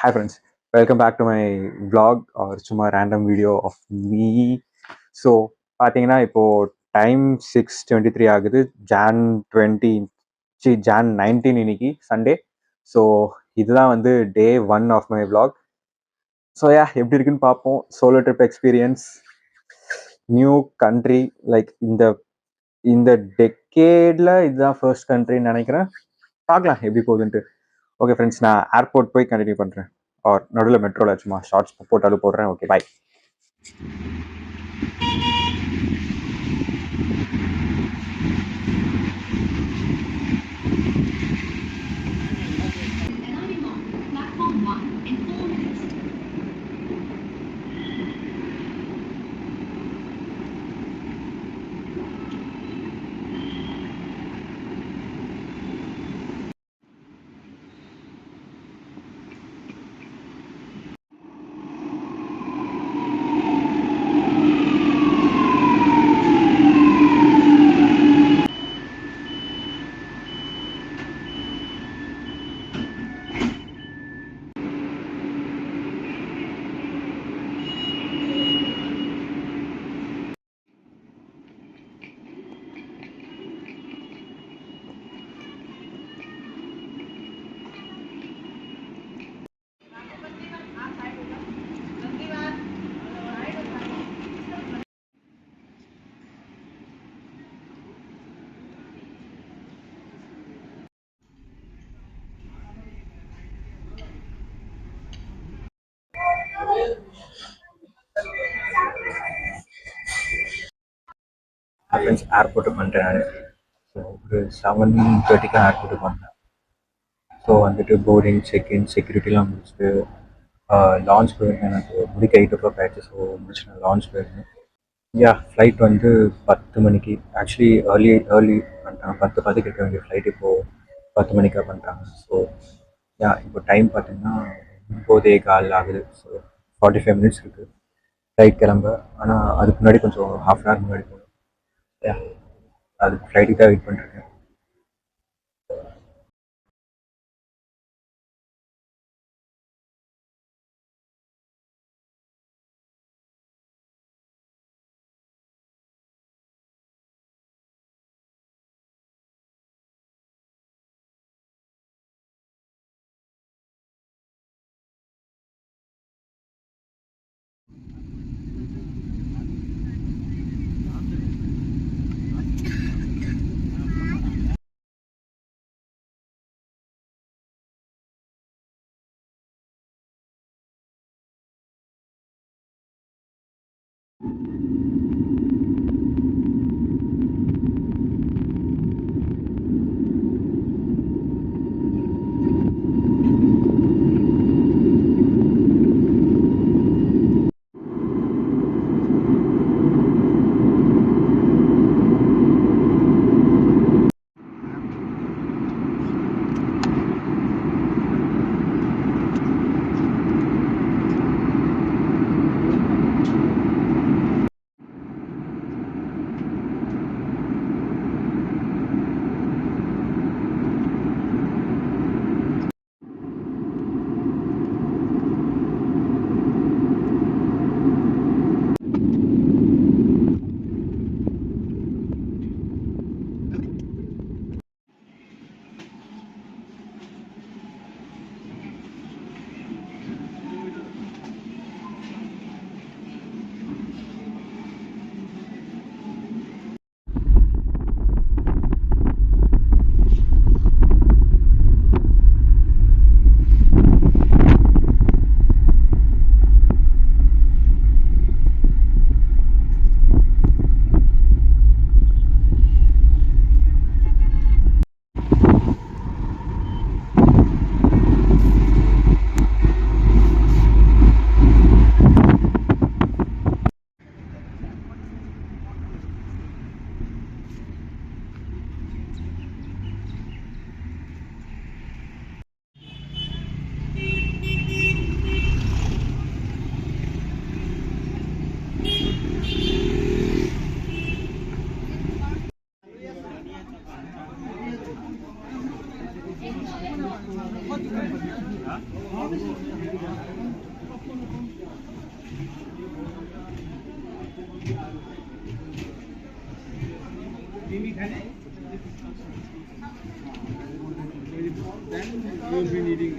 Hi friends, welcome back to my vlog or சும்மா random video of me. So பார்த்தீங்கன்னா இப்போ time 6:23 ஆகுது. Jan 19 இன்னைக்கு சண்டே. ஸோ இதுதான் வந்து டே 1 ஆஃப் மை vlog. ஸோ எப்படி இருக்குன்னு பார்ப்போம். Solo trip experience, new country, like இந்த இந்த டெக்கேடில் இதுதான் ஃபர்ஸ்ட் கண்ட்ரின்னு நினைக்கிறேன். பார்க்கலாம் எப்படி போகுதுன்ட்டு. ஓகே ஃப்ரெண்ட்ஸ், நான் ஏர்போர்ட் போய் கண்டினியூ பண்ணுறேன். ஆர் நடுவில் மெட்ரோவில் சும்மா ஷார்ட்ஸ் போட்டாலும் போடுறேன். ஓகே, பாய். ஃப்ரெண்ட்ஸ், ஏர்போர்ட்டுக்கு வந்துட்டேன் நான். ஸோ ஒரு 7:30க்கு ஏர்போர்ட்டுக்கு வந்தேன். ஸோ வந்துட்டு போர்டிங், செக்இன், செக்யூரிட்டிலாம் முடிச்சுட்டு லான்ச் போயிருந்தேன். எனக்கு முடிக்க 8 o'clock ஆயிடுச்சு. ஸோ முடிச்சு நான் லான்ச் போயிருந்தேன். ஃப்ளைட் வந்து 10 மணிக்கு. ஆக்சுவலி ஏர்லி பண்ணிட்டாங்க. 10:10க்கு இருக்க வேண்டிய ஃப்ளைட் இப்போது 10 மணிக்காக பண்ணிட்டாங்க. ஸோ இப்போ டைம் பார்த்தீங்கன்னா 9:15 ஆகுது. ஸோ 45 minutes இருக்குது ஃப்ளைட் கிளம்ப. ஆனால் அதுக்கு முன்னாடி கொஞ்சம் ஹாஃப் அன் ஹவர் முன்னாடி போகணும். அதுக்கு ஃப்ளைட்டுக்கு தான் வெயிட் பண்ணிருக்கேன். Then you will be needing.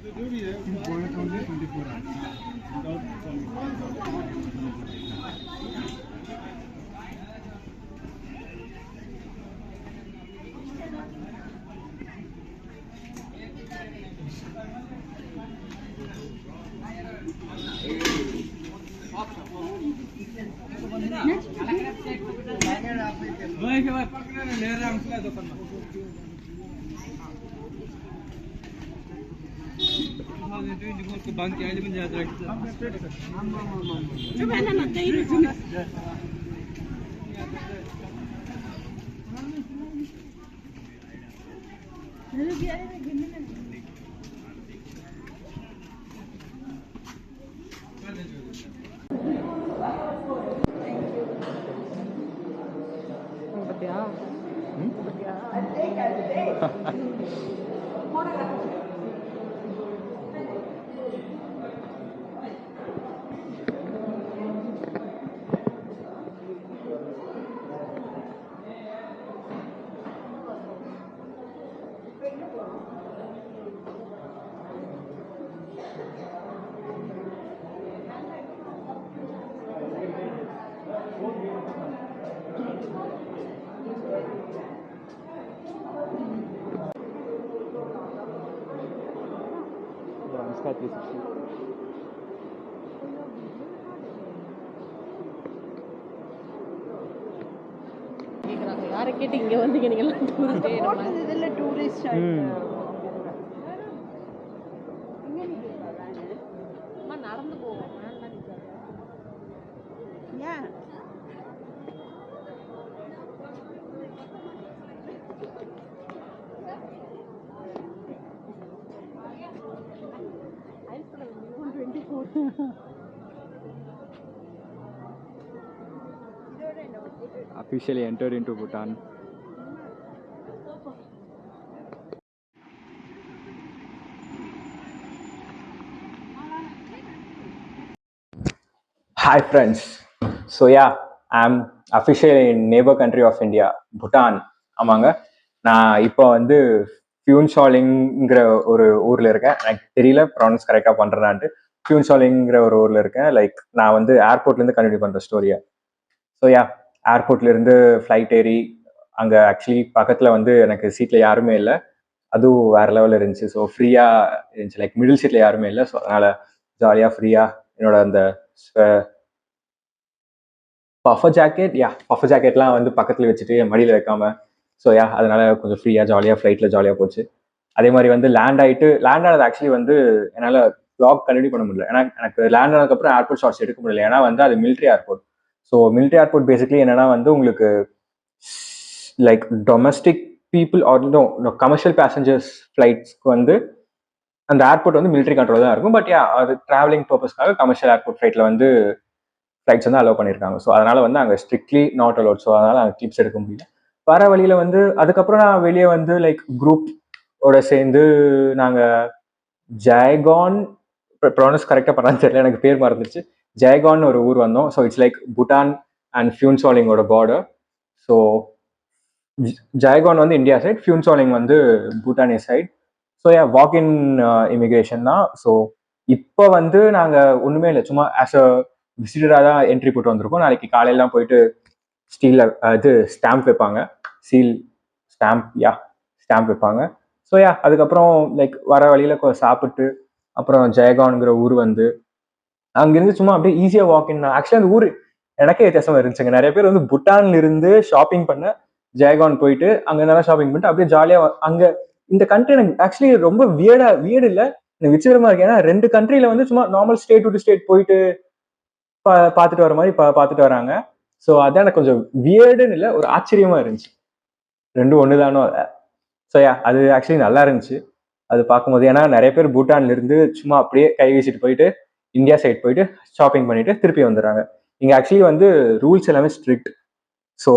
The duty is only 24 hours. Without bank आइले पनि याद राख्छ யாரை கேட்டு இங்கே வந்தீங்க நீங்களாம் டூரிஸ்டே இதில் டூரிஸ்ட் அம்மா நடந்து போவோம் ஏன் Officially entered into Bhutan. Hi friends. So yeah, I'm officially in neighbor country of India, Bhutan. ஆமாங்க, நான் இப்போ வந்து ஃபியூன்சாலிங்கிற ஒரு ஊரில் இருக்கேன். எனக்கு தெரியல ப்ரொனவுன்ஸ் கரெக்டாக பண்ணுறேன்னான்ட்டு. ஃபியூன்சாலிங்கிற ஒரு ஊரில் இருக்கேன். லைக் நான் வந்து ஏர்போர்ட்லேருந்து கண்டினியூ பண்ணுற ஸ்டோரியை. ஸோ யா, ஏர்போர்ட்லேருந்து ஃப்ளைட் ஏறி அங்கே ஆக்சுவலி பக்கத்தில் வந்து எனக்கு சீட்டில் யாருமே இல்லை, அதுவும் வேறு லெவலில் இருந்துச்சு. ஸோ ஃப்ரீயாக இருந்துச்சு, லைக் மிடில் சீட்டில் யாருமே இல்லை. ஸோ அதனால் ஜாலியாக ஃப்ரீயாக என்னோட அந்த பஃபர் ஜாக்கெட்லாம் வந்து பக்கத்தில் வச்சுட்டு என் மடியில் வைக்காமல், ஸோ யா அதனால் கொஞ்சம் ஃப்ரீயாக ஜாலியாக ஃப்ளைட்டில் ஜாலியாக போச்சு. அதே மாதிரி வந்து லேண்ட் ஆனது ஆக்சுவலி வந்து என்னால் வ்ளாக் கண்டினியூ பண்ண முடியல. ஏன்னா எனக்கு லேண்ட் ஆனதுக்கப்புறம் ஏர்போர்ட் ஷாட்ஸ் எடுக்க முடியல. ஏன்னா வந்து அது military airport. So military airport basically என்னன்னா வந்து உங்களுக்கு like domestic people or commercial passengers ஃப்ளைட்ஸ்க்கு வந்து அந்த ஏர்போர்ட் வந்து மிலிட்ரி கண்ட்ரோல் தான் இருக்கும். பட் யா அது ட்ராவலிங் பர்பஸ்க்காக கமர்ஷியல் ஏர்போர்ட் ஃப்ளைட்டில் வந்து ஃப்ளைட்ஸ் வந்து அலோவ் பண்ணியிருக்காங்க. ஸோ அதனால் வந்து அங்கே ஸ்ட்ரிக்ட்லி நாட் அலோட். ஸோ அதனால் அங்கே கிளிப்ஸ் எடுக்க முடியல. வர வழியில் வந்து அதுக்கப்புறம் நான் வெளியே வந்து லைக் குரூப்போட சேர்ந்து நாங்கள் ஜெயகான், ப்ரொனவுன்ஸ் கரெக்டாக பண்ணான்னு தெரியல, எனக்கு பேர் மறந்துச்சு, ஜெயகான் ஒரு ஊர் வந்தோம். So it's like Bhutan and ஃபியூன்சாலிங்கோட பார்டர். ஸோ ஜெயகான் வந்து இந்தியா சைட், ஃபியூன்சாலிங் வந்து பூட்டானிய side. So walk in immigration தான். ஸோ இப்போ வந்து நாங்கள் ஒன்றுமே இல்லை, சும்மா ஆஸ் அ விசிட்டராக தான் என்ட்ரி போட்டு வந்திருக்கோம். நாளைக்கு காலையிலாம் போயிட்டு ஸ்டீலில் இது ஸ்டாம்ப் வைப்பாங்க, சீல் ஸ்டாம்ப் வைப்பாங்க. ஸோ அதுக்கப்புறம் லைக் வர வழியில் சாப்பிட்டு அப்புறம் ஜெயகான்ங்கிற ஊர் வந்து அங்கேருந்து சும்மா அப்படியே ஈஸியாக வாக்கின். ஆக்சுவலி அந்த ஊர் எனக்கே வித்தியாசமாக இருந்துச்சுங்க. நிறைய பேர் வந்து பூட்டான்ல இருந்து ஷாப்பிங் பண்ண ஜெயகான் போயிட்டு அங்கே நல்லா ஷாப்பிங் பண்ணிட்டு அப்படியே ஜாலியாக அங்கே இந்த கண்ட்ரி எனக்கு ஆக்சுவலி ரொம்ப வியர்டு இல்லை, எனக்கு விசித்திரமா இருக்கு. ஏன்னா 2 கண்ட்ரியில வந்து சும்மா நார்மல் ஸ்டேட் டு ஸ்டேட் போயிட்டு பார்த்துட்டு வர மாதிரி பார்த்துட்டு வராங்க. ஸோ அதான் எனக்கு கொஞ்சம் வியர்டுன்னு இல்லை, ஒரு ஆச்சரியமா இருந்துச்சு. 2 ஒன்று தானோ. ஸோ அது ஆக்சுவலி நல்லா இருந்துச்சு அது பார்க்கும்போது. ஏன்னா நிறைய பேர் பூட்டான்ல இருந்து சும்மா அப்படியே கை வீசிட்டு போயிட்டு இந்தியா சைட் போயிட்டு ஷாப்பிங் பண்ணிட்டு திருப்பி வந்துடுறாங்க. இங்கே ஆக்சுவலி வந்து ரூல்ஸ் எல்லாமே ஸ்ட்ரிக்ட். ஸோ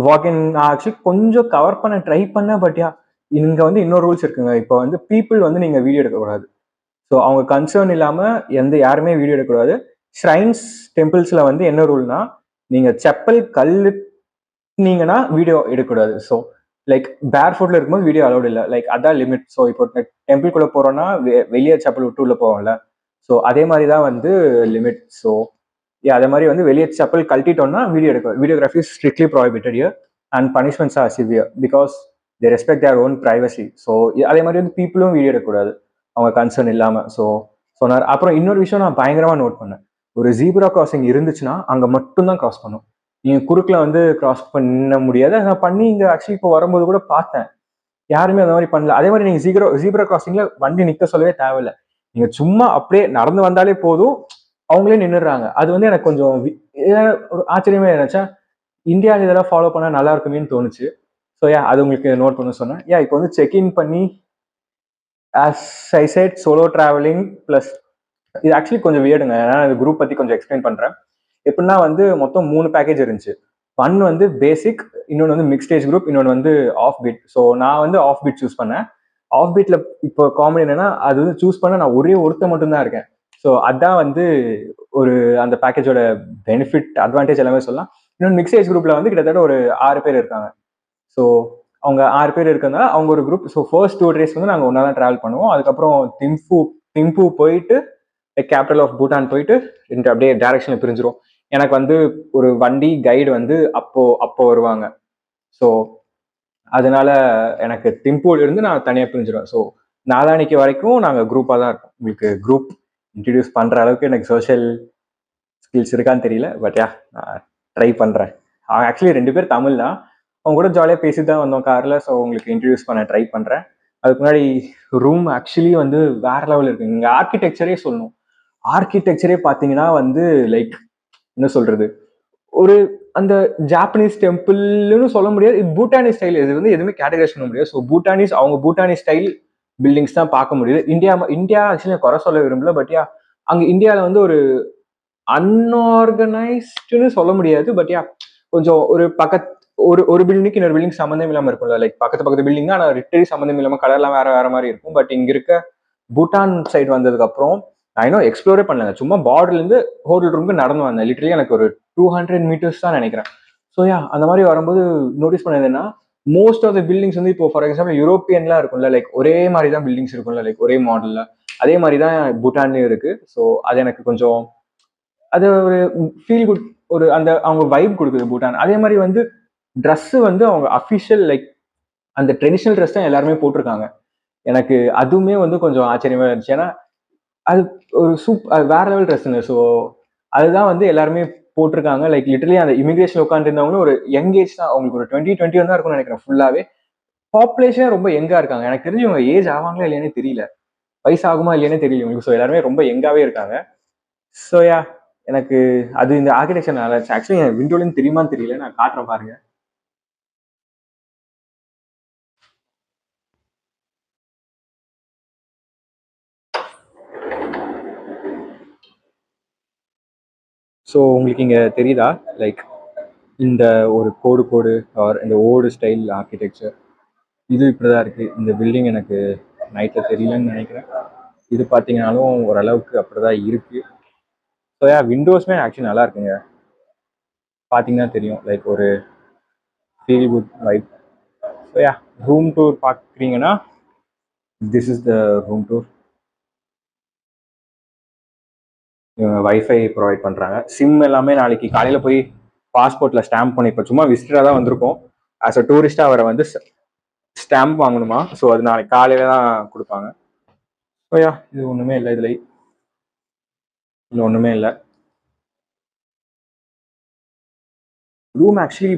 வாக்கின் நான் ஆக்சுவலி கொஞ்சம் கவர் பண்ண ட்ரை பண்ணேன். பட் யா, இங்க வந்து இன்னொரு ரூல்ஸ் இருக்குங்க. இப்போ வந்து பீப்புள் வந்து நீங்க வீடியோ எடுக்கக்கூடாது. ஸோ அவங்க கன்சர்ன் இல்லாம யாருமே வீடியோ எடுக்கக்கூடாது. ஷ்ரைன்ஸ் டெம்பிள்ஸ்ல வந்து என்ன ரூல்னா, நீங்க செப்பல் கழட்டுனீங்கன்னா வீடியோ எடுக்கக்கூடாது. ஸோ லைக் பேர் ஃபுட்ல இருக்கும்போது வீடியோ அலௌட் இல்லை. லைக் அதான் லிமிட். ஸோ இப்போ டெம்பிள்குள்ள போறோம்னா வெளியே செப்பல் விட்டு உள்ள போவோம்ல. ஸோ அதே மாதிரி தான் வந்து லிமிட். ஸோ அதே மாதிரி வந்து வெளியே செப்பல் கழட்டிட்டோம்னா videography is strictly prohibited here and punishments are severe because they respect their own privacy. So அதே மாதிரி வந்து பீப்புளும் வீடியோ எடுக்கக்கூடாது அவங்க கன்சர்ன் இல்லாமல். ஸோ சொன்னார். அப்புறம் இன்னொரு விஷயம் நான் பயங்கரமாக நோட் பண்ணேன். ஒரு ஜீப்ரா கிராசிங் இருந்துச்சுன்னா அங்கே மட்டும்தான் கிராஸ் பண்ணும். நீங்கள் குறுக்கில் வந்து கிராஸ் பண்ண முடியாது. நான் பண்ணி இங்கே ஆக்சுவலி இப்போ வரும்போது கூட பார்த்தேன், யாருமே அந்த மாதிரி பண்ணல. அதே மாதிரி நீங்கள் ஜீப்ரா கிராசிங்ல வண்டி நிற்க சொல்லவே தேவையில்லை. நீங்கள் சும்மா அப்படியே நடந்து வந்தாலே போதும், அவங்களே நின்றுடுறாங்க. அது வந்து எனக்கு கொஞ்சம் ஒரு ஆச்சரியமே இருந்துச்சா, இந்தியாவில் இதெல்லாம் ஃபாலோ பண்ணால் நல்லா இருக்குமேன்னு தோணுச்சு. ஸோ அது உங்களுக்கு நோட் பண்ண சொன்னேன். இப்போ வந்து செக்இன் பண்ணி as I said solo traveling plus இது ஆக்சுவலி கொஞ்சம் வியர்டுங்க. ஏன்னா இந்த குரூப் பற்றி கொஞ்சம் எக்ஸ்பிளைன் பண்ணுறேன். எப்படின்னா வந்து மொத்தம் 3 பேக்கேஜ் இருந்துச்சு. ஒன் வந்து பேசிக், இன்னொன்று வந்து மிக்ஸ் ஸ்டேஜ் குரூப், இன்னொன்று வந்து ஆஃப் பீட். ஸோ நான் வந்து ஆஃப் பீட் சூஸ் பண்ணேன். ஆஃப் பீட்ல இப்போ காமெடி என்னன்னா, அது வந்து சூஸ் பண்ண நான் ஒருத்த மட்டும்தான் இருக்கேன். ஸோ அதான் வந்து ஒரு அந்த பேக்கேஜோட பெனிஃபிட் அட்வான்டேஜ் எல்லாமே சொல்லலாம். இன்னொன்று மிக்ஸ் ஏஜ் குரூப்ல வந்து கிட்டத்தட்ட ஒரு 6 பேர் இருக்காங்க. ஸோ அவங்க 6 பேர் இருக்கிறதுனால அவங்க ஒரு குரூப். ஸோ ஃபர்ஸ்ட் 2 டேஸ் வந்து நாங்கள் ஒன்றா தான் ட்ராவல் பண்ணுவோம். அதுக்கப்புறம் திம்பு போயிட்டு கேபிட்டல் ஆஃப் பூட்டான் போயிட்டு அப்படியே டைரக்ஷனில் பிரிஞ்சிரும். எனக்கு வந்து ஒரு வண்டி கைடு வந்து அப்போ வருவாங்க. ஸோ அதனால எனக்கு திம்பூல இருந்து நான் தனியாக பிரிஞ்சிருவேன். ஸோ நாளானிக்கு வரைக்கும் நாங்கள் குரூப்பாக தான் இருக்கோம். உங்களுக்கு குரூப் இன்ட்ரடியூஸ் பண்ணுற அளவுக்கு எனக்கு சோஷியல் ஸ்கில்ஸ் இருக்கான்னு தெரியல. பட் நான் ட்ரை பண்ணுறேன். ஆக்சுவலி 2 பேர் தமிழ் தான். அவங்க கூட ஜாலியாக பேசி தான் வந்தோம் காரில். ஸோ உங்களுக்கு இன்ட்ரடியூஸ் பண்ண ட்ரை பண்ணுறேன். அதுக்கு முன்னாடி ரூம் ஆக்சுவலி வந்து வேற லெவல் இருக்குங்க. இங்கே ஆர்கிடெக்சரே சொல்லணும். ஆர்கிடெக்சரே பார்த்தீங்கன்னா வந்து லைக் என்ன சொல்றது, ஒரு அந்த ஜாப்பனீஸ் டெம்பிள்னு சொல்ல முடியாது. இது பூட்டானிஸ் ஸ்டைல். இது வந்து எதுவுமே கேட்டகரைஸ் பண்ண முடியாது. ஸோ அவங்க பூட்டானிஸ் ஸ்டைல் பில்டிங்ஸ் தான் பார்க்க முடியுது. இந்தியா ஆக்சுவலி குறை சொல்ல விரும்பல. பட் அங்கே இந்தியாவில் வந்து ஒரு அன்ஆர்கனைஸ்டுன்னு சொல்ல முடியாது. பட் கொஞ்சம் ஒரு பில்டிங்க்கு இன்னொரு பில்டிங் சம்மந்தம் இல்லாமல் இருக்கும்ல. லைக் பக்கத்து பில்டிங் தான், ஆனால் லிட்டரி சம்மந்தம் இல்லாமல் கலர்லாம் வேற மாதிரி இருக்கும். பட் இங்க இருக்க பூட்டான் சைடு வந்ததுக்கு அப்புறம் நான் இன்னும் எக்ஸ்ப்ளோரே பண்ணல. சும்மா பார்டர்லேருந்து ஹோட்டல் ரூமுக்கு நடந்து வந்தேன். லிட்டரலி எனக்கு ஒரு 200 மீட்டர்ஸ் தான் நினைக்கிறேன். ஸோ அந்த மாதிரி வரும்போது நோட்டீஸ் பண்ணதுன்னா, மோஸ்ட் ஆஃப் த பில்டிங்ஸ் வந்து இப்போ ஃபார் எக்ஸாம்பிள் யூரோப்பியன்லாம் இருக்கும்ல, லைக் ஒரே மாதிரி தான் பில்டிங்ஸ் இருக்கும்ல, லைக் ஒரே மாடல்ல. அதே மாதிரி தான் பூட்டான்லயும் இருக்கு. ஸோ அது எனக்கு கொஞ்சம் அது ஒரு ஃபீல் குட், ஒரு அந்த அவங்க வைப் கொடுக்குது பூட்டான். அதே மாதிரி வந்து ட்ரெஸ் வந்து அவங்க அஃபிஷியல் லைக் அந்த ட்ரெடிஷ்னல் ட்ரெஸ் தான் எல்லாருமே போட்டிருக்காங்க. எனக்கு அதுவுமே வந்து கொஞ்சம் ஆச்சரியமா இருந்துச்சு. ஏன்னா அது ஒரு வேற லெவல் ட்ரெஸ்ஸுங்க. ஸோ அதுதான் வந்து எல்லாருமே போட்டிருக்காங்க. லைக் லிட்டரலி அந்த இமிகிரேஷன் உட்காந்து இருந்தவங்களும் ஒரு யங் ஏஜ் தான். அவங்களுக்கு ஒரு 20 தான் இருக்கும்னு நினைக்கிறேன். ஃபுல்லாவே பாப்புலேஷனே ரொம்ப யங்கா இருக்காங்க. எனக்கு தெரிஞ்சு இவங்க ஏஜ் ஆவாங்களா இல்லையானே தெரியல, வயசாகுமா இல்லையானே தெரியல இவங்களுக்கு. ஸோ எல்லாருமே ரொம்ப யங்காவே இருக்காங்க. ஸோ எனக்கு அது இந்த ஆர்கிடெக்சர் நல்லா இருந்துச்சு. ஆக்சுவலி என் விண்டோலேருந்து தெரியுமான்னு தெரியல, நான் காட்டுறேன் பாருங்க. ஸோ உங்களுக்கு இங்கே தெரியுதா, லைக் இந்த ஒரு கோடு ஆர் இந்த ஓல்டு ஸ்டைல் ஆர்கிடெக்சர் இது இப்படிதான் இருக்கு. இந்த பில்டிங் எனக்கு நைட்டில் தெரியலன்னு நினைக்கிறேன். இது பார்த்தீங்கன்னாலும் ஓரளவுக்கு அப்படிதான் இருக்கு. ஸோ விண்டோஸ்மே ஆக்சுவலி நல்லா இருக்குங்க. பார்த்தீங்கன்னா தெரியும், லைக் ஒரு feel good vibe. So room tour பார்க்குறீங்கன்னா this is the room tour. இவங்க வைஃபை ப்ரொவைட் பண்ணுறாங்க. சிம் எல்லாமே நாளைக்கு காலையில் போய் பாஸ்போர்ட்டில் ஸ்டாம்ப் பண்ணி, இப்போ சும்மா விசிட்டராக தான் வந்திருக்கோம். ஆஸ் அ டூரிஸ்டாக அவரை வந்து ஸ்டாம்ப் வாங்கணுமா. ஸோ அது நாளைக்கு காலையில் தான் கொடுப்பாங்க. ஸோ இது ஒன்றுமே இல்லை, இதில் ஒன்றுமே இல்லை. ரூம் ஆக்சுவலி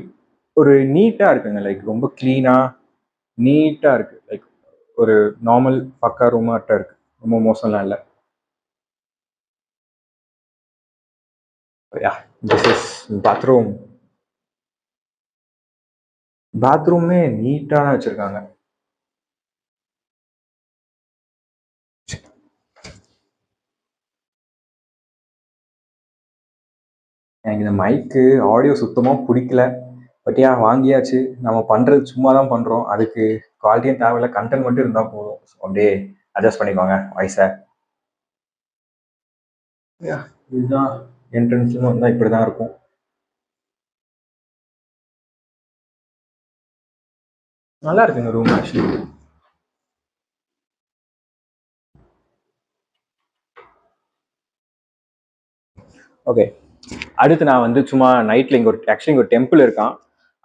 ஒரு நீட்டாக இருக்குங்க. லைக் ரொம்ப க்ளீனாக நீட்டாக இருக்குது. லைக் ஒரு நார்மல் பக்கா ரூமாட்ட இருக்குது. ரொம்ப மோசம்லாம் இல்லை. This is bathroom. பாத்ரூமே நீட்டாக வச்சுருக்காங்க. எனக்கு இந்த மைக்கு ஆடியோ சுத்தமாக பிடிக்கல. பட் ஏன் வாங்கியாச்சு. நம்ம பண்ணுறது சும்மா தான் பண்ணுறோம். அதுக்கு குவாலிட்டியும் தேவையில்ல, கண்டென்ட் மட்டும் இருந்தால் போதும். ஸோ அப்படியே அட்ஜஸ்ட் பண்ணிக்கோங்க வயசை. இதுதான் என்ட்ரன்ஸ்னு வந்தால் இப்படி தான் இருக்கும். நல்லா இருக்குங்க ரூம் ஆக்சுவலி. ஓகே, அடுத்து நான் வந்து சும்மா நைட்டில் இங்கே இங்கே ஒரு டெம்பிள் இருக்கான்.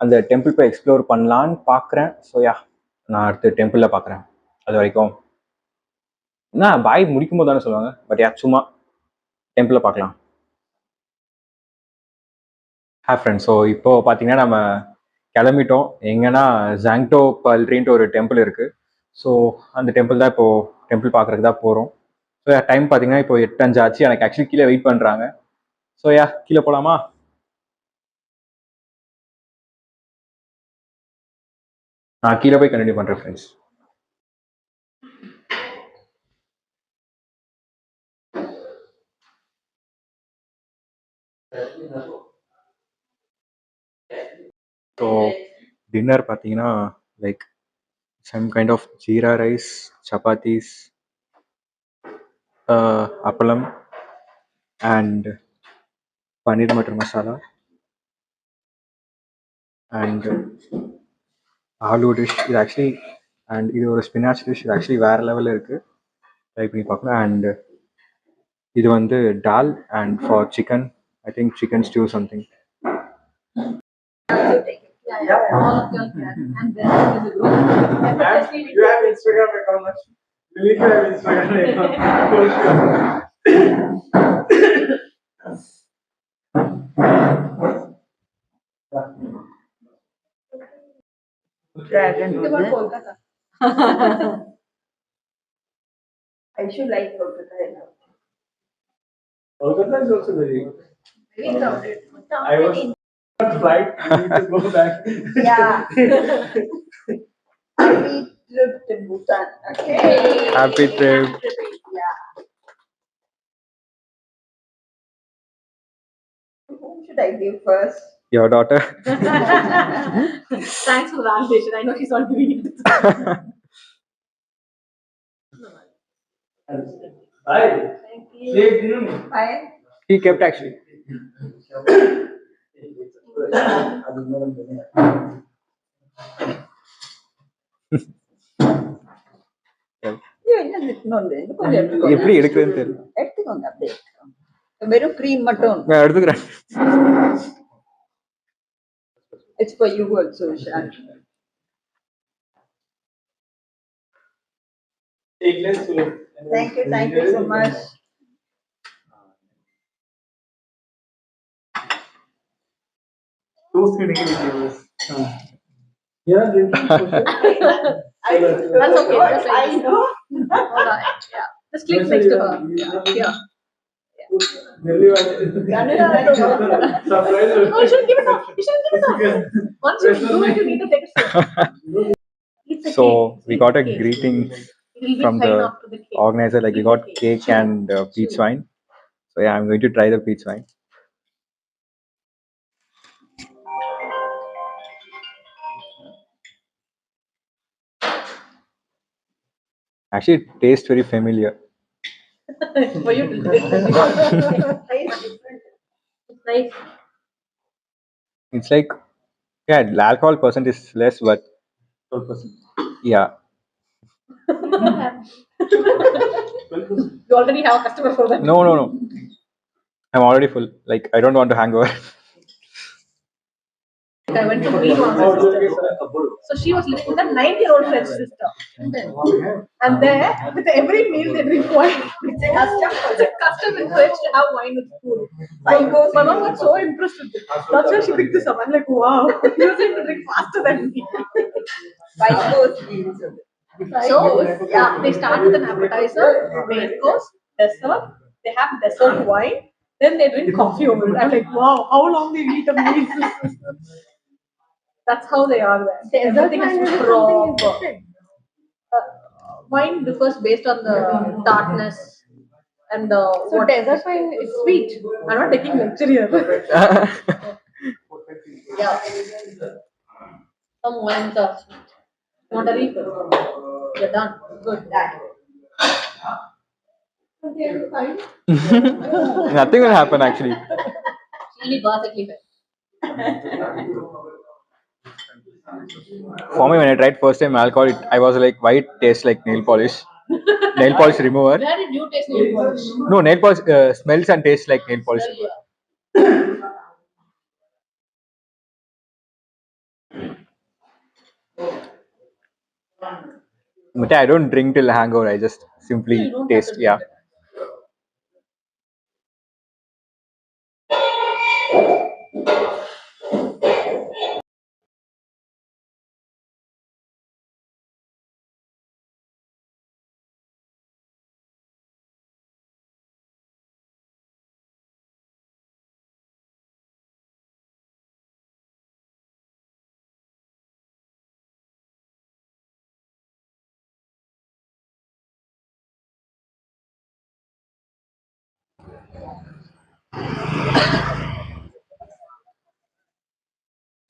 அந்த டெம்பிள் போய் எக்ஸ்ப்ளோர் பண்ணலான்னு பார்க்குறேன். ஸோ நான் அடுத்து டெம்பிளில் பார்க்குறேன். அது வரைக்கும் நான் பாய் முடிக்கும் போது தானே சொல்லுவாங்க. பட் சும்மா டெம்பிளில் பார்க்கலாம். ஃப்ரெண்ட்ஸ், ஸோ இப்போ பார்த்தீங்கன்னா நம்ம கிளம்பிட்டோம். எங்கன்னா ஜாங்டோ பல்ரின்ட்டு ஒரு டெம்பிள் இருக்குது. ஸோ அந்த டெம்பிள் தான் இப்போது டெம்பிள் பார்க்குறதுக்கு தான் போகிறோம். ஸோ டைம் பார்த்தீங்கன்னா இப்போ 8:05 ஆச்சு. எனக்கு ஆக்சுவலி கீழே வெயிட் பண்ணுறாங்க. ஸோ கீழே போகலாமா? நான் கீழே போய் கண்டினியூ பண்ணுறேன் ஃப்ரெண்ட்ஸ். ஸோ டின்னர் பார்த்தீங்கன்னா like some kind of jeera rice, chapatis, appalam, and paneer butter masala, and aloo dish. It actually, and இது ஒரு spinach dish. இது actually வேற லெவலில் இருக்கு. ட்ரை பண்ணி பார்க்கலாம். அண்ட் இது வந்து dal, and for chicken, I think chicken stew something. And then in the group. You have Instagram account? You need to have Instagram account for sure. Kolkata. I should like Kolkata enough. Kolkata is also very Crowded. I was on flight. I need to go back. Yeah. Happy trip to Bhutan. Okay. Happy trip. Yeah. Whom should I give first? Your daughter. Thanks for the validation. I know she's not doing it. Bye. Thank you. Take dinner. Bye. He kept actually. எப்படி எடுக்கிறதுன்னு தெரியல. எடுத்துக்கோங்க அப்படியே. வெறும் cream மட்டும். நான் எடுத்துக்கிறேன். It's for you also, Shan. Take less food. Thank you so much. Toast getting viewers. Yeah, drinking for sure. That's okay. Just like I this. know. Hold on. Yeah. Just click next to her. Yeah. Surprise. No, you shouldn't give it off. You shouldn't give it off. Once you do it, you need to take a sip. It's a So cake. we got a Cake. greeting It will be from fine the after the cake. organizer. Like we got cake and peach wine. So I'm going to try the peach wine. Actually, it tastes very familiar. For you to do it. It's nice. It's like, the alcohol percent is less, but 12%. yeah. You already have a customer for that. No. I'm already full. Like I don't want to hang over. I went to meet one of my sisters. So she was living with a 9-year-old French sister. And there, with every meal, they drink wine. It's a custom in French to have wine with food. So my mom got so impressed with it. That's why she picked this up. I'm like, wow, you seem to drink faster than me. 5 course meals. So, yeah, they start with an appetizer, main course, dessert. They have dessert wine. Then they drink coffee over it. I'm like, wow, how long they eat a meal? That's how they are there. Everything is proper. Wine differs based on the tartness and the. So desert wine is sweet. I'm not taking lecture here. Yeah. Some wines are not a refill. You're done. Good. That. Nothing will happen actually. Only perfectly fine. For me, when I tried first time alcohol, I was like, why it tastes like nail polish? Nail polish remover. Where did you taste nail polish? No, nail polish smells and tastes like nail polish remover. But I don't drink till hangover. I just simply taste. Yeah.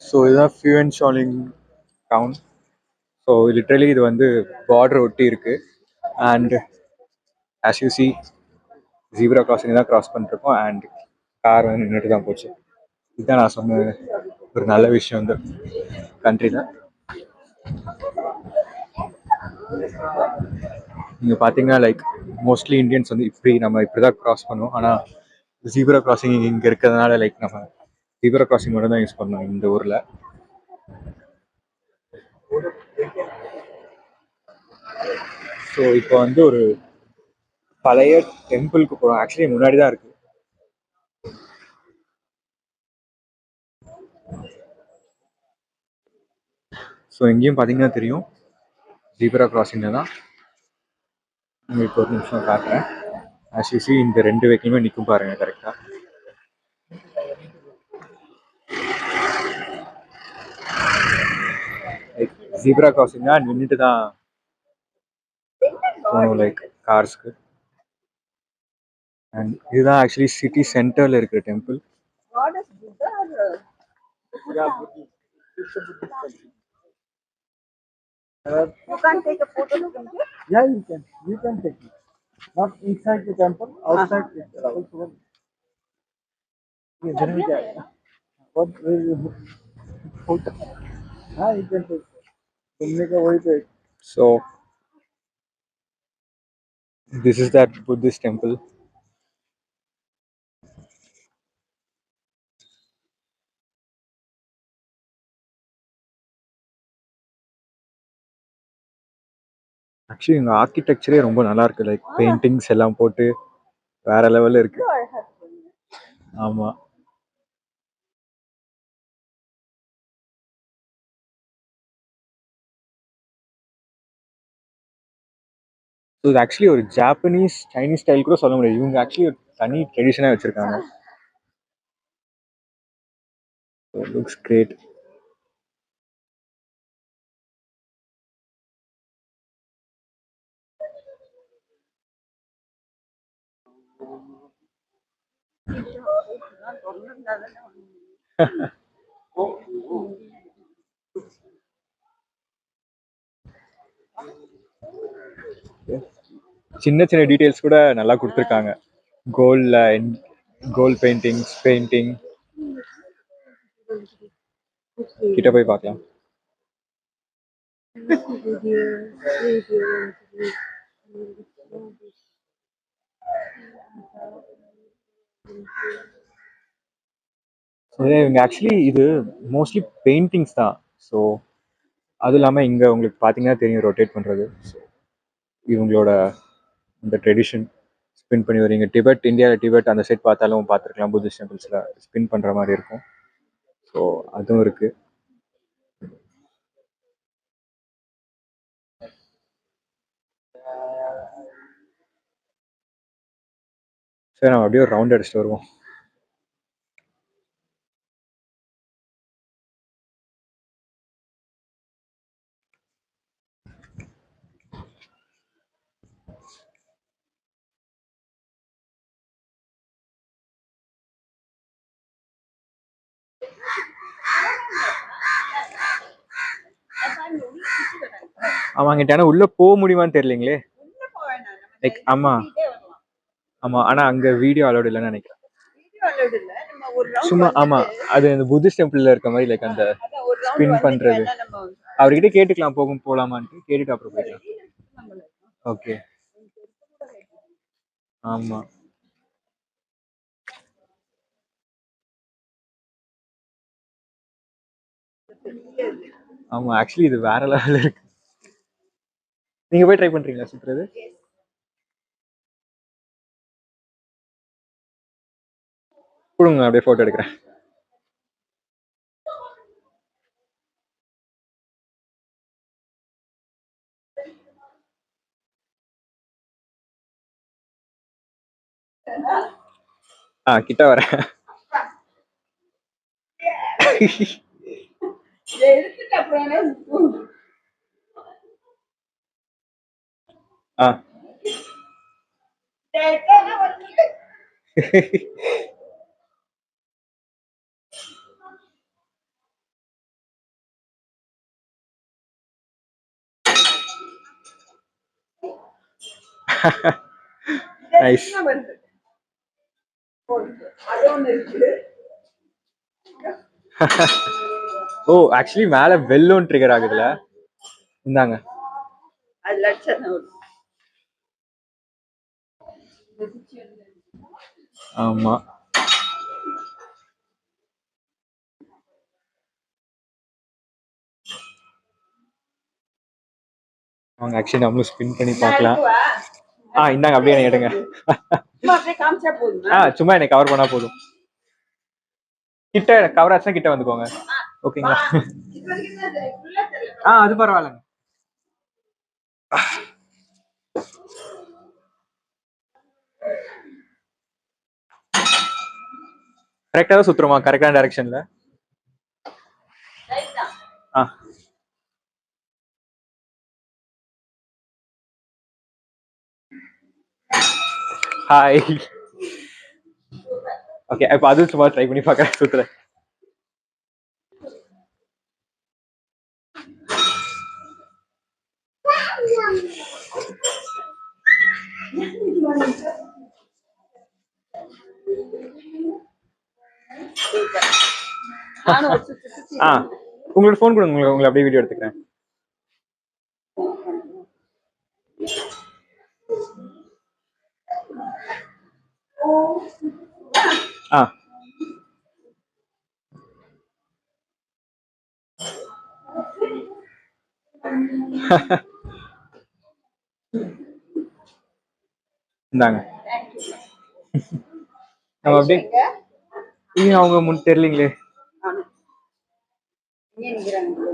So இதுதான் Phuentsholing town. So literally இது வந்து border ஒட்டி இருக்கு. And as you see zebra crossing தான் cross பண்ணிருக்கோம். And car வந்து நின்றுட்டு தான் போச்சு. இதுதான் நான் சொன்ன ஒரு நல்ல விஷயம் இந்த கண்ட்ரியில். நீங்கள் பார்த்தீங்கன்னா லைக் மோஸ்ட்லி இந்தியன்ஸ் வந்து இப்படி தான் கிராஸ் பண்ணுவோம். ஆனால் ஜீப்ரா கிராசிங் இங்கே இருக்கிறதுனால லைக் நம்ம ஜீப்ரா கிராசிங் மட்டும் தான் யூஸ் பண்ணோம் இந்த ஊரில். ஸோ இப்போ வந்து ஒரு பழைய டெம்பிளுக்கு போகிறோம். ஆக்சுவலி முன்னாடி தான் இருக்கு. ஸோ எங்கேயும் பார்த்தீங்கன்னா தெரியும் ஜீப்ரா கிராசிங்கில் தான். உங்களுக்கு ஒரு நிமிஷம் காட்டுறேன். ஆஸ் யூ சி இந்த 2 வெஹிக்கிளுமே நிற்கும் பாருங்க கரெக்டாக. லைக் ஜீப்ரா கிராசிங் தான் நின்றுட்டு தான் போகணும் லைக் கார்ஸ்க்கு. அண்ட் இதுதான் ஆக்சுவலி சிட்டி சென்டரில் இருக்கிற temple. God is Buddha or Yeah, Buddhist. It's a Buddhist temple. you can't take a photo from here? Yeah, you can. You can take it. Not inside the temple, outside the temple. Yeah, then we can. What will you put? You can take it. तुमने क्या वही पे so this is that Buddhist temple. Actually இங்கே ஆர்கிடெக்சரே ரொம்ப நல்லா இருக்கு. Like paintings எல்லாம் போட்டு வேற லெவலில் இருக்கு. ஆமாம். ஸோ இது ஆக்சுவலி ஒரு ஜாப்பனீஸ் சைனீஸ் ஸ்டைல் கூட சொல்ல முடியாது. இவங்க ஆக்சுவலி ஒரு தனி ட்ரெடிஷனாக வச்சுருக்காங்க. Looks great. சின்ன சின்ன டீட்டெயில்ஸ் கூட நல்லா கொடுத்துருக்காங்க. கோல்டில் கோல்ட் பெயிண்டிங் கிட்ட போய் பார்க்கலாம். இவங்க ஆக்சுவலி இது மோஸ்ட்லி பெயிண்டிங்ஸ் தான். ஸோ அதுவும் இல்லாமல் இங்கே உங்களுக்கு பார்த்தீங்கன்னா தெரியும் ரொட்டேட் பண்ணுறது. ஸோ இவங்களோட இந்த ட்ரெடிஷன் ஸ்பின் பண்ணி வரீங்க. இந்தியாவில் டிபெட் அந்த சைட் பார்த்தாலும் பார்த்துருக்கலாம். புத்திஸ்ட் டெம்பிள்ஸில் ஸ்பின் பண்ணுற மாதிரி இருக்கும். ஸோ அதுவும் இருக்குது. சரி நம்ம அப்படியே ஒரு ரவுண்ட் அடிச்சுட்டு வருவோம். அவங்கிட்ட ஆனால் உள்ளே போக முடியுமான்னு தெரியலங்களே. உள்ள போக வேணாம். நம்ம லைக் direct ஆமா சுத்திட்டே வரலாம். ஆமா, ஆனால் அங்கே வீடியோ அலோடு இல்லைன்னு நினைக்கிறேன். வீடியோ allowed இல்ல. நம்ம ஒரு ரவுண்ட் சும்மா ஆமா, வந்துட்டு அது அந்த புத்திஸ்ட் டெம்பிள்ல இருக்க மாதிரி லைக் அந்த அதான் ஒரு ரவுண்ட் ஸ்பின் வந்துட்டு பண்றது. வேணா நம்ம அவர்கிட்ட கேட்டுக்கலாம் போலாமான்ட்டு, கேட்டுட்டு அப்புறம் போயிடலாம். வெளியில சுத்தலாம். ஓகே. ஆமா ஆமா, ஆக்சுவலி இது வேற லெவல்ல இருக்கு. நீங்க போய் ட்ரை பண்றீங்களா சுத்துறது? கொடுங்க அப்படியே போட்டோ எடுக்கிறேன். கிட்ட வரேன். எடுத்துட்டு அப்புறம் வேணா ஆ டேட்டானா வந்து நைஸ். வருது. அது ஒண்ணு இருக்கு. ஓ ஆக்சுவலி மேல வெல்லும் ட்ரிகர் ஆகுதுல. இந்தாங்க. அது லட்சம் வரும். ஆமா அவங்க ஆக்சுவலி நம்மளும் ஸ்பின் பண்ணி பார்க்கலாம். இந்தாங்க அப்படியே என்னை எடுங்க. சும்மா அப்படியே காமிச்சா போதுமா? சும்மா என்னை கவர் பண்ணா போதும். கிட்ட கவர் ஆச்சுன்னா கிட்ட வந்துக்கோங்க. ஓகேங்களா? இப்போதைக்கு தான் ஃபுல்லா தெரியல. அது பரவாயில்லைங்க. கரெக்டா தான் சுத்துறோமா? கரெக்டான டைரக்ஷன்ல. ரைட் தான். ஹாய். ஓகே, இப்போ அது சும்மா ட்ரை பண்ணி பார்க்கறேன் சுத்துறேன். நானும் ஒரு சுத்தி சுத்தி உங்களோட ஃபோன் கொடுங்க, உங்களை அப்படியே வீடியோ எடுத்துக்கிறேன். இந்தாங்க. நம்ம அப்படியே அவங்க முன் தெரியலீங்களே. இங்கே நிக்கிறாங்க.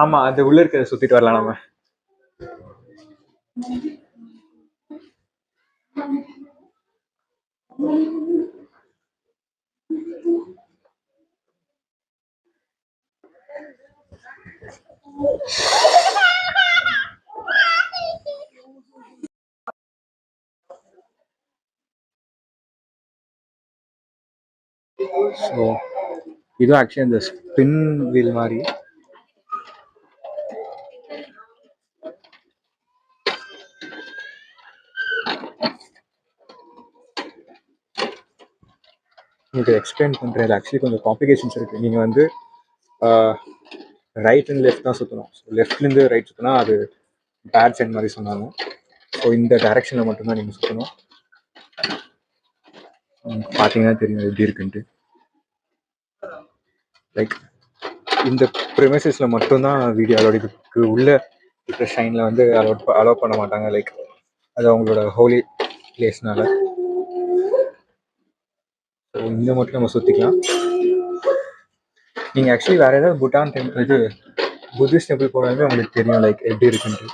ஆமா, அது உள்ள இருக்கிறத சுத்திட்டு வரலாம் நம்ம. ஸோ இது ஆக்சுவலி அந்த ஸ்பின் வீல் மாதிரி. உங்களுக்கு எக்ஸ்பிளைன் பண்ணுறேன். இது ஆக்சுவலி கொஞ்சம் காம்ப்ளிகேஷன்ஸ் இருக்குது. நீங்கள் வந்து ரைட் அண்ட் லெஃப்ட் தான் சுற்றணும். ஸோ லெஃப்ட்லேருந்து ரைட் சுற்றினா அது பேட் சைட் மாதிரி சொன்னாங்க. ஸோ இந்த டைரெக்ஷனில் மட்டும்தான் நீங்கள் சுற்றணும். பார்த்தீங்கன்னா தெரியும் எப்படி இருக்குன்ட்டு. லைக் இந்த ப்ரிமைசஸில் மட்டும்தான் வீடியோ அலோட். இதுக்கு உள்ள இருக்கிற ஷைனில் வந்து அலோட் பண்ண மாட்டாங்க. லைக் அது அவங்களோட ஹோலி பிளேஸ்னால. ஸோ இந்த மட்டும் நம்ம சுற்றிக்கலாம். நீங்கள் ஆக்சுவலி வேறு ஏதாவது பூட்டான் டெம்பிள், இது புத்திஸ்ட் டெம்பிள் போனாலுமே உங்களுக்கு தெரியும் லைக் எப்படி இருக்குன்ட்டு.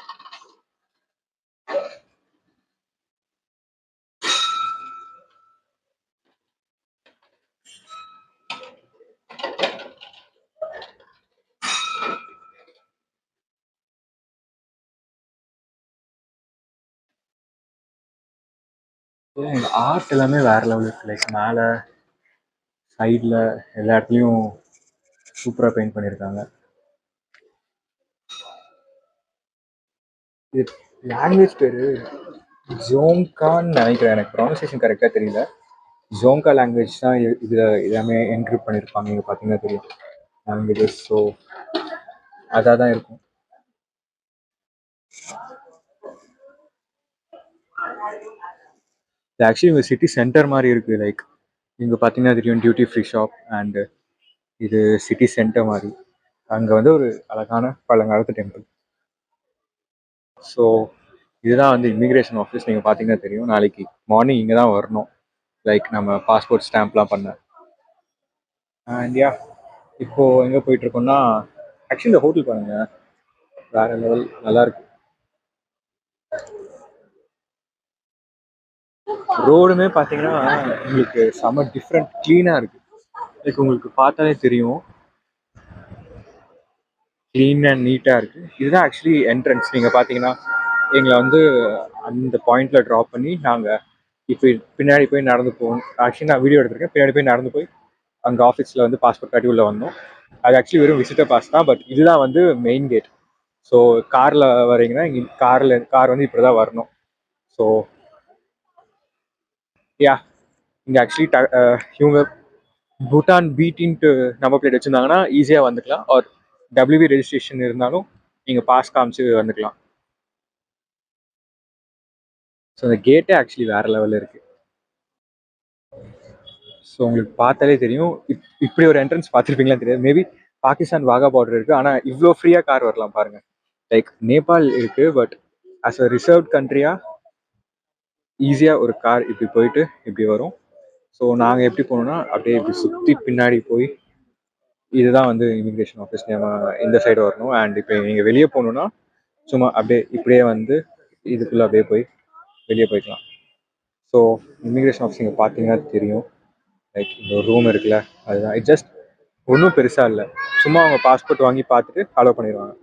எங்கள் ஆர்ட் எல்லாமே வேறு லெவல் இருக்குது. லைக் மேலே சைடில் எல்லா இடத்துலையும் சூப்பராக பெயிண்ட் பண்ணியிருக்காங்க. இது லாங்குவேஜ் பேர் ஜோங்கான்னு நினைக்கிறேன், எனக்கு ப்ரொனன்சியேஷன் கரெக்டாக தெரியல. ஜோங்கா லாங்குவேஜ் தான் இதில் எல்லாமே என்கிரிப்ட் பண்ணியிருப்பாங்க. இங்கே பார்த்தீங்கன்னா தெரியும் லாங்குவேஜஸ். ஸோ அதாக தான் இருக்கும். இது ஆக்சுவலி இங்கே சிட்டி சென்டர் மாதிரி இருக்குது. லைக் இங்கே பார்த்தீங்கன்னா தெரியும் டியூட்டி ஃப்ரீ ஷாப் அண்டு இது சிட்டி சென்டர் மாதிரி. அங்கே வந்து ஒரு அழகான பழங்காலத்து டெம்பிள். ஸோ இதுதான் வந்து இமிக்ரேஷன் ஆஃபீஸ். நீங்கள் பார்த்தீங்கன்னா தெரியும். நாளைக்கு மார்னிங் இங்கே தான் வரணும், லைக் நம்ம பாஸ்போர்ட் ஸ்டாம்ப்லாம் பண்ண. அண்ட் யா, இப்போது எங்கே போயிட்டுருக்கோன்னா, ஆக்சுவலி இந்த ஹோட்டல் பாருங்கள், வேறு லெவல், நல்லாயிருக்கு. ரோடுமே பார்த்தீங்கன்னா உங்களுக்கு செம்ம டிஃப்ரெண்ட், க்ளீனாக இருக்குது. லைக் உங்களுக்கு பார்த்தாலே தெரியும், க்ளீன் அண்ட் நீட்டாக இருக்குது. இதுதான் ஆக்சுவலி என்ட்ரன்ஸ். நீங்கள் பார்த்தீங்கன்னா எங்களை வந்து அந்த பாயிண்டில் ட்ராப் பண்ணி நாங்கள் இப்போ பின்னாடி போய் நடந்து போவோம். ஆக்சுவலி நான் வீடியோ எடுத்திருக்கேன். பின்னாடி போய் நடந்து போய் அங்கே ஆஃபீஸில் வந்து பாஸ்போர்ட் காட்டி உள்ளே வந்தோம். அது ஆக்சுவலி வெறும் விசிட்டர் பாஸ் தான். பட் இதுதான் வந்து மெயின் கேட். ஸோ காரில் வரீங்கன்னா இங்கே கார் வந்து இப்படி தான் வரணும். ஸோ யா, இங்கே ஆக்சுவலி இவங்க பூட்டான் பீட்டின்ட்டு நம்பர் பிளேட் வச்சுருந்தாங்கன்னா ஈஸியாக வந்துக்கலாம். ஆர் டபிள்யூபி ரெஜிஸ்ட்ரேஷன் இருந்தாலும் நீங்கள் பாஸ் காமிச்சு வந்துக்கலாம். ஸோ அந்த கேட்டே ஆக்சுவலி வேறு லெவலில் இருக்குது. ஸோ உங்களுக்கு பார்த்தாலே தெரியும், இப்படி ஒரு என்ட்ரன்ஸ் பார்த்துருப்பீங்களா தெரியாது. மேபி பாகிஸ்தான் வாகா பார்டர் இருக்குது, ஆனால் இவ்வளோ ஃப்ரீயாக கார் வரலாம் பாருங்கள். லைக் நேபாள் இருக்குது, பட் ஆஸ் அ ரிசர்வ்ட் கண்ட்ரியாக ஈஸியாக ஒரு கார் இப்படி போயிட்டு இப்படி வரும். ஸோ நாங்கள் எப்படி போகணுன்னா அப்படியே இப்படி சுற்றி பின்னாடி போய், இதுதான் வந்து இமிக்ரேஷன் ஆஃபீஸ். நம்ம இந்த சைடு வரணும். அண்ட் இப்போ நீங்கள் வெளியே போகணுன்னா சும்மா அப்படியே இப்படியே வந்து இதுக்குள்ளே அப்படியே போய் வெளியே போய்க்கலாம். ஸோ இமிக்ரேஷன் ஆஃபீஸ் இங்கே பார்த்தீங்கன்னா தெரியும். லைக் இந்த ஒரு ரூம் இருக்குல்ல, அதுதான். இட் ஜஸ்ட் ஒன்றும் பெருசாக இல்லை, சும்மா அவங்க பாஸ்போர்ட் வாங்கி பார்த்துட்டு அலோவ் பண்ணிடுவாங்க.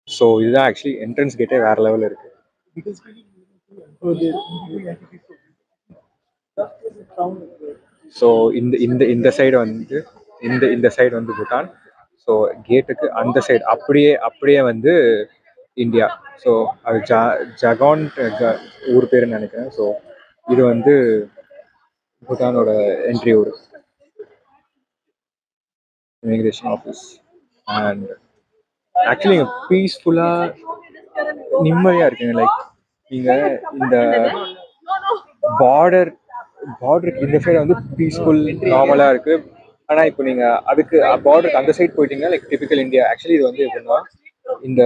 ஸோ இதுதான் ஆக்சுவலி என்ட்ரன்ஸ் கேட்டே வேறு லெவலில் இருக்குது. ஸோ இந்த இந்த இந்த சைடு வந்து இந்த சைடு வந்து பூட்டான். ஸோ கேட்டுக்கு அந்த சைடு அப்படியே வந்து இந்தியா. ஸோ அது ஜகான் ஊர் பேருன்னு நினைக்கிறேன். ஸோ இது வந்து பூட்டானோட என்ட்ரி ஊர், இமிக்ரேஷன் ஆஃபீஸ். அண்ட் ஆக்சுவலி இங்கே பீஸ்ஃபுல்லாக நிம்மதியாக இருக்குங்க. லைக் நீங்கள் இந்த பார்டருக்கு இந்த சைடு வந்து பீஸ்ஃபுல் நார்மலாக இருக்குது. ஆனால் இப்போ நீங்கள் அதுக்கு பார்டருக்கு அந்த சைடு போயிட்டீங்கன்னா லைக் டிபிக்கல் இந்தியா. ஆக்சுவலி இது வந்து எப்படின்னா, இந்த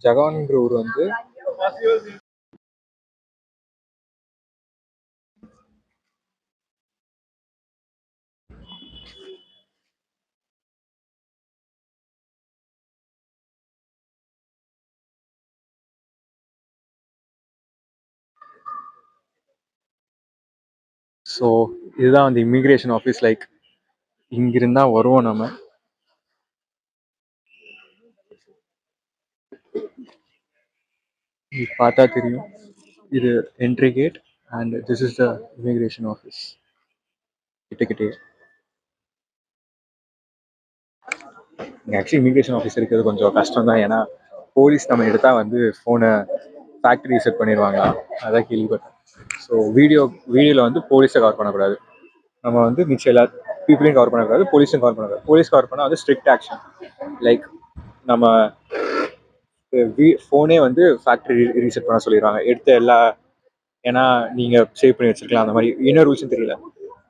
ஜகான்ங்கிற ஊர் வந்து ஸோ இதுதான் வந்து இமிக்ரேஷன் ஆஃபீஸ். லைக் இங்கிருந்தா வருவோம் நம்ம. இது பார்த்தா தெரியும், இது entry gate and this is the immigration office. கிட்டே இங்கே ஆக்சுவலி இமிக்ரேஷன் ஆஃபீஸ் இருக்கிறது கொஞ்சம் கஷ்டம் தான். ஏன்னா போலீஸ் நம்ம எடுத்தால் வந்து ஃபோனை ஃபேக்ட்ரி ரீசெட் பண்ணிடுவாங்களா, அதான் கேள்விப்பட்டேன். ஸோ வீடியோவில் வந்து போலீஸை கவர் பண்ணக்கூடாது. நம்ம வந்து மிச்சம் எல்லா பீப்புளையும் கவர் பண்ணக்கூடாது, போலீஸும் கவர் பண்ணக்கூடாது. போலீஸ் கவர் பண்ணால் வந்து ஸ்ட்ரிக்ட் ஆக்ஷன். லைக் நம்ம ஃபோனே வந்து ஃபேக்ட்ரி ரீசெட் பண்ண சொல்லிடுவாங்க எடுத்த எல்லா. ஏன்னா நீங்கள் சேவ் பண்ணி வச்சுருக்கலாம், அந்த மாதிரி என்ன ரூல்ஸ்னு தெரியல.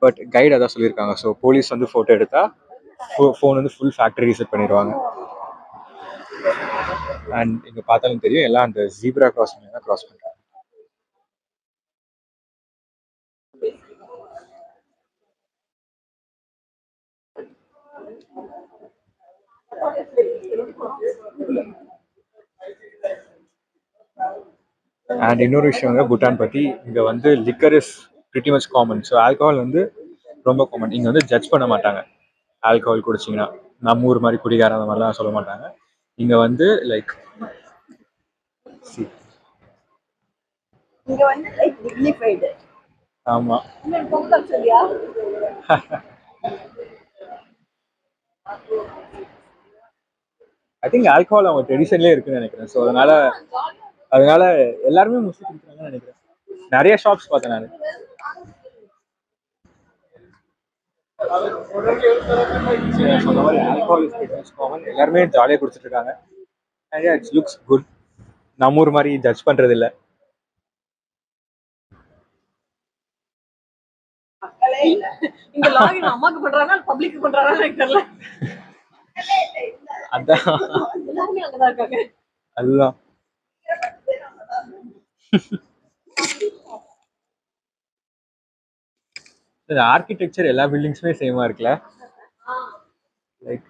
பட் கைடு அதான் சொல்லியிருக்காங்க. ஸோ போலீஸ் வந்து ஃபோட்டோ எடுத்தால் ஃபோன் வந்து ஃபுல் ஃபேக்ட்ரி ரீசெட் பண்ணிடுவாங்க. அண்ட் இங்கே பார்த்தாலும் தெரியும், எல்லாம் அந்த ஜீப்ரா கிராஸ் பண்ணி தான் கிராஸ் பண்ணுறாங்க. அண்ட் இன்னொரு விஷயங்க பூட்டான் பற்றி, இங்கே வந்து liquor is pretty much common. So alcohol வந்து ரொம்ப காமன். இங்கே வந்து ஜட்ஜ் பண்ண மாட்டாங்க. ஆல்கஹால் குடிச்சிங்கன்னா. நம்ம ஊர் மாதிரி குடிகார அந்த மாதிரிலாம் சொல்ல மாட்டாங்க. இங்கே வந்து லைக் இங்க வந்து லைக் டிக்னிஃபைடு. ஆமாம். இன்னும் பொங்கல் சரியா? ஐ திங்க் ஆல்கஹால் அவங்க ட்ரெடிஷன்லேயே இருக்குன்னு நினைக்கிறேன். ஸோ அதனால எல்லாருமே மோஸ்ட்லி குடிக்கிறாங்கன்னு நினைக்கிறேன். நிறைய ஷாப்ஸ் பார்த்தேன் நான். சொன்ன மாதிரி alcohol is very much common. எல்லாருமே ஜாலியாக குடிச்சிட்டு இருக்காங்க. நிறையா இட்ஸ் லுக்ஸ் குட். நம்ம ஊர் மாதிரி ஜட்ஜ் பண்றது இல்லை. மக்களே இல்ல. இங்க லாகின் அம்மாக்கு பண்றாங்க, பப்ளிக் பண்றாங்க எனக்கு தெரியல. அதான் எல்லாருமே அங்கதான் இருக்காங்க. அதுதான். ஆர்கிடெக்சர் எல்லா பில்டிங்ஸுமே சேமா இருக்குல்ல. லைக்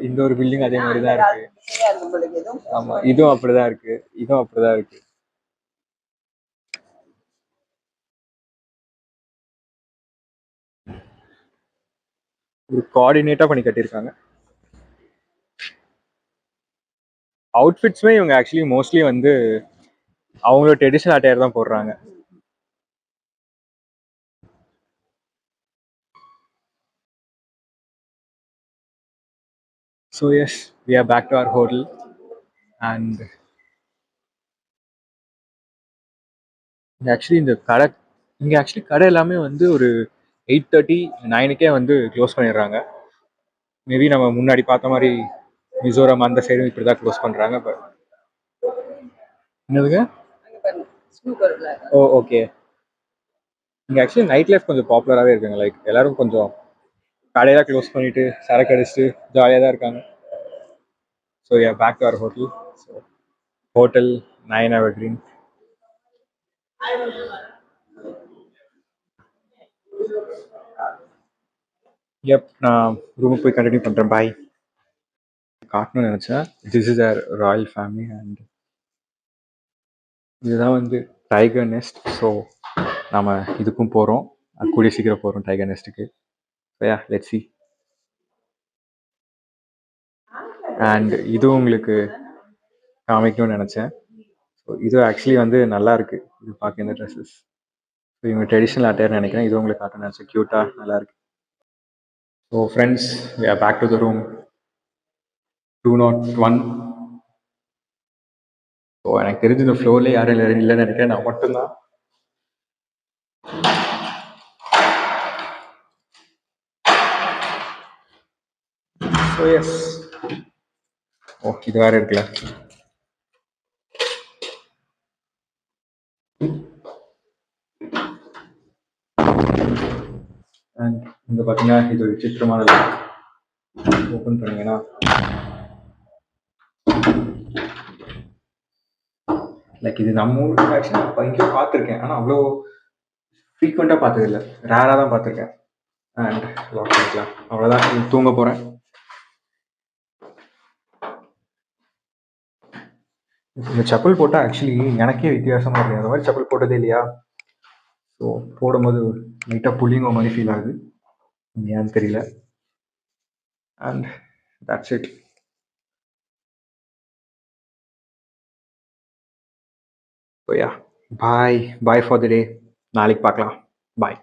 இந்த ஒரு பில்டிங் அதே மாதிரி தான் இருக்கு. உங்களுக்கு எதுவும் ஆமா, இதுவும் அப்படிதான் இருக்கு, இதுவும் அப்படிதான் இருக்கு. ஒரு கோஆர்டினேட்டா பண்ணி கட்டியிருக்காங்க. அவுட்ஃபிட்ஸுமே இவங்க ஆக்சுவலி மோஸ்ட்லி வந்து அவங்களோட ட்ரெடிஷனல் அட்டையர் தான் போடுறாங்க. So yes, we are back to our hotel and இந்த கடை இங்கே ஆக்சுவலி கடை எல்லாமே வந்து ஒரு 8:30 9க்கே வந்து க்ளோஸ் பண்ணிடுறாங்க. மேபி நம்ம முன்னாடி பார்த்த மாதிரி மிசோரம் அந்த சைடும் இப்படி தான் க்ளோஸ் பண்ணுறாங்க. பட் என்னதுங்க? அங்க பாருங்க ஸ்னூக்கர்ல. ஓ ஓகே. இங்கே ஆக்சுவலி நைட் லைஃப் கொஞ்சம் பாப்புலராகவே இருக்குங்க. லைக் எல்லாரும் கொஞ்சம் கடையெல்லாம் க்ளோஸ் பண்ணிட்டு சரக்கு அடிச்சுட்டு ஜாலியாக தான் இருக்காங்க. So yeah back to our hotel. So hotel 9 Evergreen. எப், நான் ரூமுக்கு போய் கண்டினியூ பண்ணுறேன். பாய். காட்டணும்னு நினச்சேன். This is our royal family and இதுதான் வந்து டைகர் நெஸ்ட். ஸோ நம்ம இதுக்கும் போகிறோம், கூடிய சீக்கிரம் போகிறோம் டைகர் நெஸ்ட்டுக்கு. Yeah let's see. அண்ட் இதுவும் உங்களுக்கு காமிக்கணும்னு நினச்சேன். ஸோ இது ஆக்சுவலி வந்து நல்லா இருக்கு. இது பார்க்க இந்த ட்ரெஸ்ஸஸ் ஸோ இவங்க ட்ரெடிஷ்னல் அட்டையர்னு நினைக்கிறேன். இது உங்களுக்கு காட்டணும்னு நினச்சேன். க்யூட்டாக நல்லா இருக்கு. So friends, we are back to the room 201. So எனக்கு தெரிஞ்சு இந்த ஃப்ளோர்லேயே யாரும் இல்லைன்னு நினைக்கிறேன். நான் மட்டும்தான். So S. ஓ, இது வேறு இருக்குல்ல. அண்ட் இங்கே பார்த்தீங்கன்னா இது ஒரு விசித்திரமான ஓப்பன் பண்ணீங்கன்னா லைக் இது நம்ம ஊர் ஆக்சுவலி எங்கேயோ பார்த்துருக்கேன், ஆனால் அவ்வளோ ஃப்ரீக்வெண்ட்டாக பார்த்ததில்லை, ரேராக தான் பார்த்துருக்கேன். அண்ட் லாக் பண்ணிக்கலாம். அவ்வளோதான், தூங்க போகிறேன். இந்த செப்பல் போட்டால் ஆக்சுவலி எனக்கே வித்தியாசமாக இருக்கு. அந்த மாதிரி செப்பல் போட்டதே இல்லையா. ஸோ போடும்போது லைட்டாக புள்ளிங்க மாதிரி ஃபீல் ஆகுது, ஏன்னு தெரியல. And that's it. So yeah, bye for the day. நாளைக்கு பார்க்கலாம். பாய்.